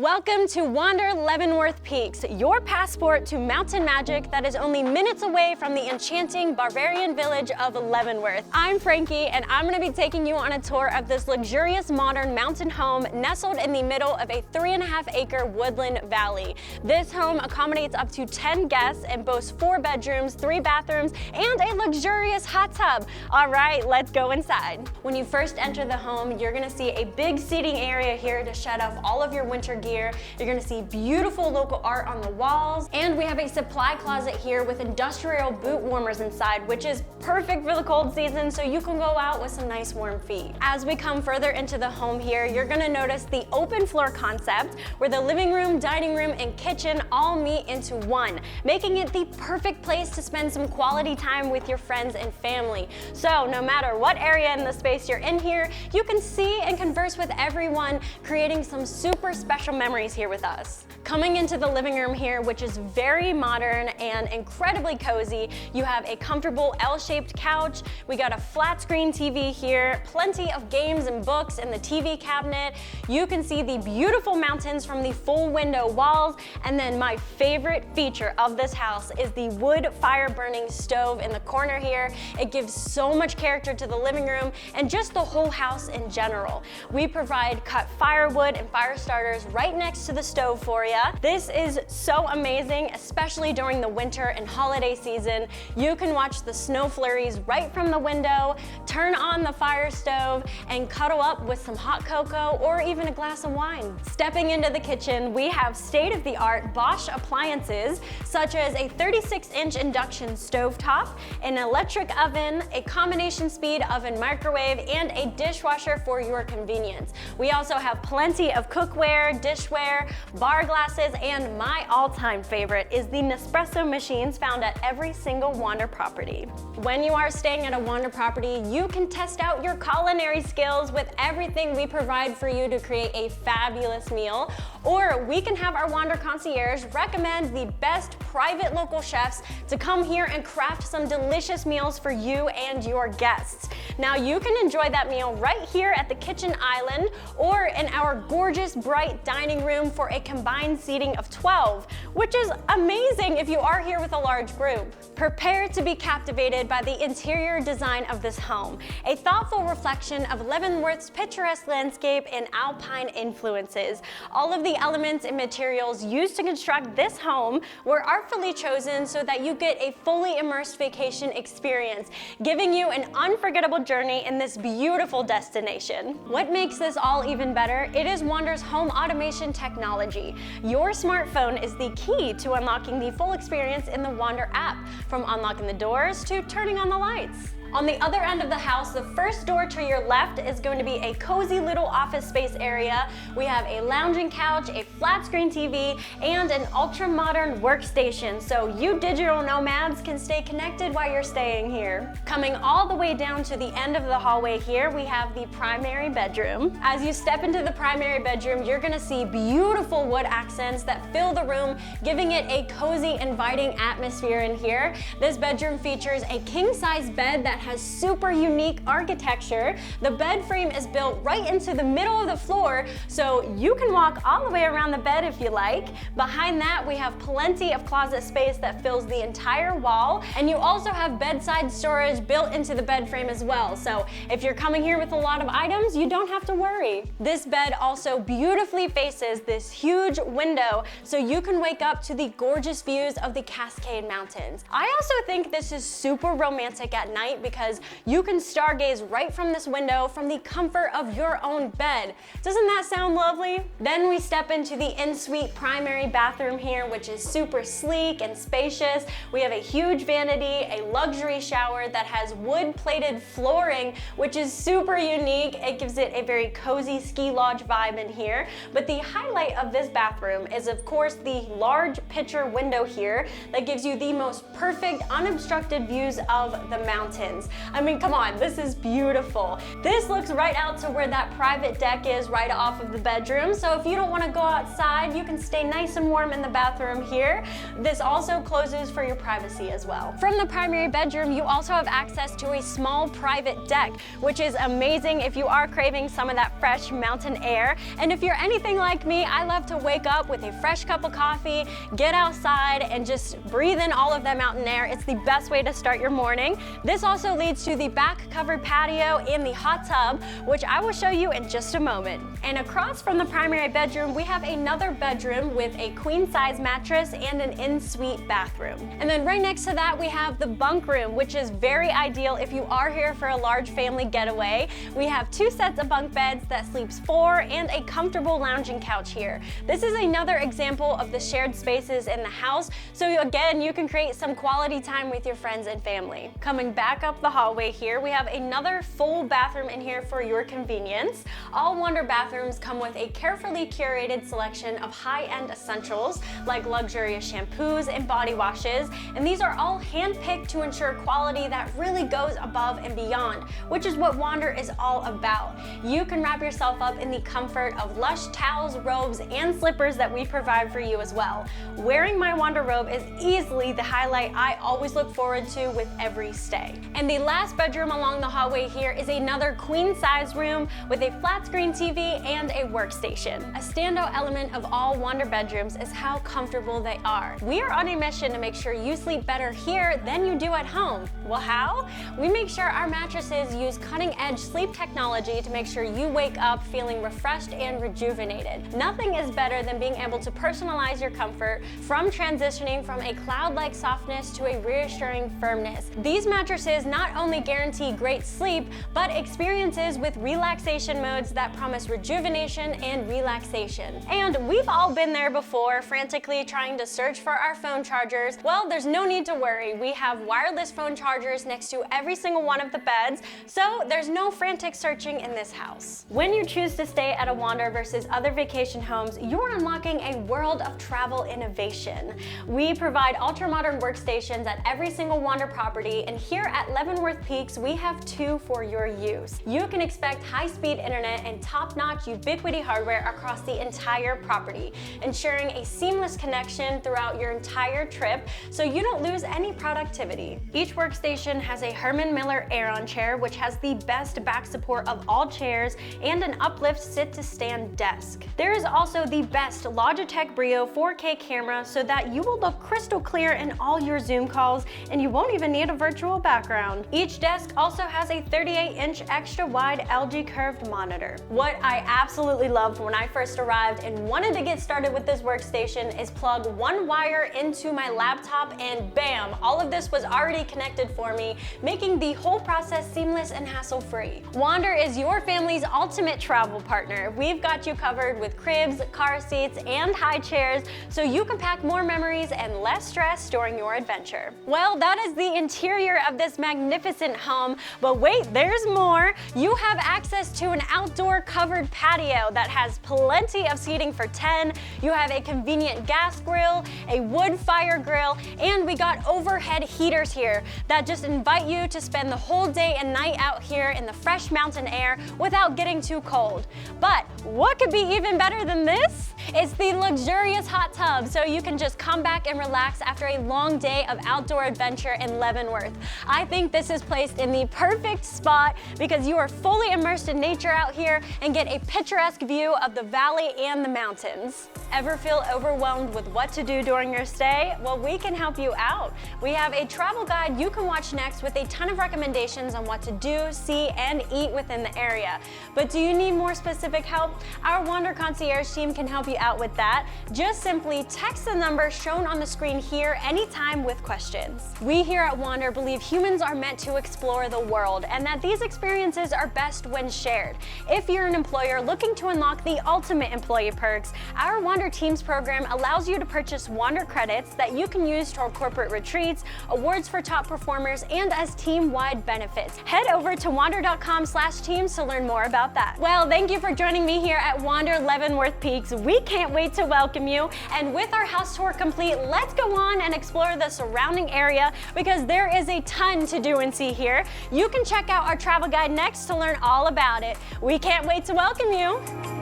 Welcome to Wander Leavenworth Peaks, your passport to mountain magic that is only minutes away from the enchanting Bavarian village of Leavenworth. I'm Frankie, and I'm going to be taking you on a tour of this luxurious modern mountain home nestled in the middle of a 3.5-acre woodland valley. This home accommodates up to 10 guests and boasts 4 bedrooms, 3 bathrooms, and a luxurious hot tub. All right, let's go inside. When you first enter the home, you're going to see a big seating area here to shed off all of your winter gear. You're going to see beautiful local art on the walls, and we have a supply closet here with industrial boot warmers inside, which is perfect for the cold season, so you can go out with some nice warm feet. As we come further into the home here, you're going to notice the open floor concept where the living room, dining room, and kitchen all meet into one, making it the perfect place to spend some quality time with your friends and family. So no matter what area in the space you're in here, you can see and converse with everyone, creating some super special memories here with us. Coming into the living room here, which is very modern and incredibly cozy, you have a comfortable L-shaped couch. We got a flat screen TV here, plenty of games and books in the TV cabinet. You can see the beautiful mountains from the full window walls. And then my favorite feature of this house is the wood fire burning stove in the corner here. It gives so much character to the living room and just the whole house in general. We provide cut firewood and fire starters right next to the stove for you. This is so amazing, especially during the winter and holiday season. You can watch the snow flurries right from the window, turn on the fire stove, and cuddle up with some hot cocoa or even a glass of wine. Stepping into the kitchen, we have state-of-the-art Bosch appliances, such as a 36-inch induction stovetop, an electric oven, a combination speed oven microwave, and a dishwasher for your convenience. We also have plenty of cookware, dishware, bar glasses, and my all-time favorite is the Nespresso machines found at every single Wander property. When you are staying at a Wander property, you can test out your culinary skills with everything we provide for you to create a fabulous meal, or we can have our Wander Concierge recommend the best private local chefs to come here and craft some delicious meals for you and your guests. Now you can enjoy that meal right here at the kitchen island or in our gorgeous bright dining room for a combined seating of 12, which is amazing if you are here with a large group. Prepare to be captivated by the interior design of this home, a thoughtful reflection of Leavenworth's picturesque landscape and alpine influences. All of the elements and materials used to construct this home were artfully chosen so that you get a fully immersed vacation experience, giving you an unforgettable journey in this beautiful destination. What makes this all even better? It is Wander's home automation technology. Your smartphone is the key to unlocking the full experience in the Wander app, from unlocking the doors to turning on the lights. On the other end of the house, the first door to your left is going to be a cozy little office space area. We have a lounging couch, a flat screen TV, and an ultra-modern workstation, so you digital nomads can stay connected while you're staying here. Coming all the way down to the end of the hallway here, we have the primary bedroom. As you step into the primary bedroom, you're gonna see beautiful wood accents that fill the room, giving it a cozy, inviting atmosphere in here. This bedroom features a king-size bed that has super unique architecture. The bed frame is built right into the middle of the floor, so you can walk all the way around the bed if you like. Behind that, we have plenty of closet space that fills the entire wall, and you also have bedside storage built into the bed frame as well. So if you're coming here with a lot of items, you don't have to worry. This bed also beautifully faces this huge window, so you can wake up to the gorgeous views of the Cascade Mountains. I also think this is super romantic at night because you can stargaze right from this window from the comfort of your own bed. Doesn't that sound lovely? Then we step into the en-suite primary bathroom here, which is super sleek and spacious. We have a huge vanity, a luxury shower that has wood-plated flooring, which is super unique. It gives it a very cozy ski lodge vibe in here. But the highlight of this bathroom is, of course, the large picture window here that gives you the most perfect unobstructed views of the mountains. mountains. I mean, come on, this is beautiful. This looks right out to where that private deck is right off of the bedroom. So if you don't want to go outside, you can stay nice and warm in the bathroom here. This also closes for your privacy as well. From the primary bedroom, you also have access to a small private deck, which is amazing if you are craving some of that fresh mountain air. And if you're anything like me, I love to wake up with a fresh cup of coffee, get outside, and just breathe in all of that mountain air. It's the best way to start your morning. This also leads to the back covered patio and the hot tub, which I will show you in just a moment. And across from the primary bedroom, we have another bedroom with a queen size mattress and an in-suite bathroom. And then right next to that, we have the bunk room, which is very ideal if you are here for a large family getaway. We have 2 sets of bunk beds that sleeps 4 and a comfortable lounging couch here. This is another example of the shared spaces in the house. So again, you can create some quality time with your friends and family. Coming back up the hallway here, we have another full bathroom in here for your convenience. All Wander bathrooms come with a carefully curated selection of high-end essentials like luxurious shampoos and body washes, and these are all hand-picked to ensure quality that really goes above and beyond, which is what Wander is all about. You can wrap yourself up in the comfort of lush towels, robes, and slippers that we provide for you as well. Wearing my Wander robe is easily the highlight I always look forward to with every stay. And the last bedroom along the hallway here is another queen-size room with a flat-screen TV and a workstation. A standout element of all Wander bedrooms is how comfortable they are. We are on a mission to make sure you sleep better here than you do at home. Well, how? We make sure our mattresses use cutting-edge sleep technology to make sure you wake up feeling refreshed and rejuvenated. Nothing is better than being able to personalize your comfort from transitioning from a cloud-like softness to a reassuring firmness. These mattresses not only guarantee great sleep, but experiences with relaxation modes that promise rejuvenation and relaxation. And we've all been there before, frantically trying to search for our phone chargers. Well, there's no need to worry. We have wireless phone chargers next to every single one of the beds, so there's no frantic searching in this house. When you choose to stay at a Wander versus other vacation homes, you're unlocking a world of travel innovation. We provide ultra-modern workstations at every single Wander property, and here at Leavenworth Peaks, we have 2 for your use. You can expect high-speed internet and top-notch Ubiquiti hardware across the entire property, ensuring a seamless connection throughout your entire trip so you don't lose any productivity. Each workstation has a Herman Miller Aeron chair, which has the best back support of all chairs and an uplift sit-to-stand desk. There is also the best Logitech Brio 4K camera so that you will look crystal clear in all your Zoom calls and you won't even need a virtual background. Each desk also has a 38-inch extra-wide LG curved monitor. What I absolutely loved when I first arrived and wanted to get started with this workstation is plug one wire into my laptop and bam, all of this was already connected for me, making the whole process seamless and hassle-free. Wander is your family's ultimate travel partner. We've got you covered with cribs, car seats, and high chairs so you can pack more memories and less stress during your adventure. Well, that is the interior of this magnificent home, but wait, there's more. You have access to an outdoor covered patio that has plenty of seating for 10. You have a convenient gas grill, a wood fire grill, and we got overhead heaters here that just invite you to spend the whole day and night out here in the fresh mountain air without getting too cold. But what could be even better than this? It's the luxurious hot tub, so you can just come back and relax after a long day of outdoor adventure in Leavenworth. I think this is placed in the perfect spot because you are fully immersed in nature out here and get a picturesque view of the valley and the mountains. Ever feel overwhelmed with what to do during your stay? Well, we can help you out. We have a travel guide you can watch next with a ton of recommendations on what to do, see, and eat within the area. But do you need more specific help? Our Wander Concierge team can help you out with that. Just simply text the number shown on the screen here anytime with questions. We here at Wander believe humans are meant to explore the world and that these experiences are best when shared. If you're an employer looking to unlock the ultimate employee perks, our Wander Teams program allows you to purchase Wander credits that you can use toward corporate retreats, awards for top performers, and as team-wide benefits. Head over to wander.com/teams to learn more about that. Well, thank you for joining me here at Wander Leavenworth Peaks. We can't wait to welcome you. And with our house tour complete, let's go on and explore the surrounding area because there is a ton to do and see here. You can check out our travel guide next to learn all about it. We can't wait to welcome you.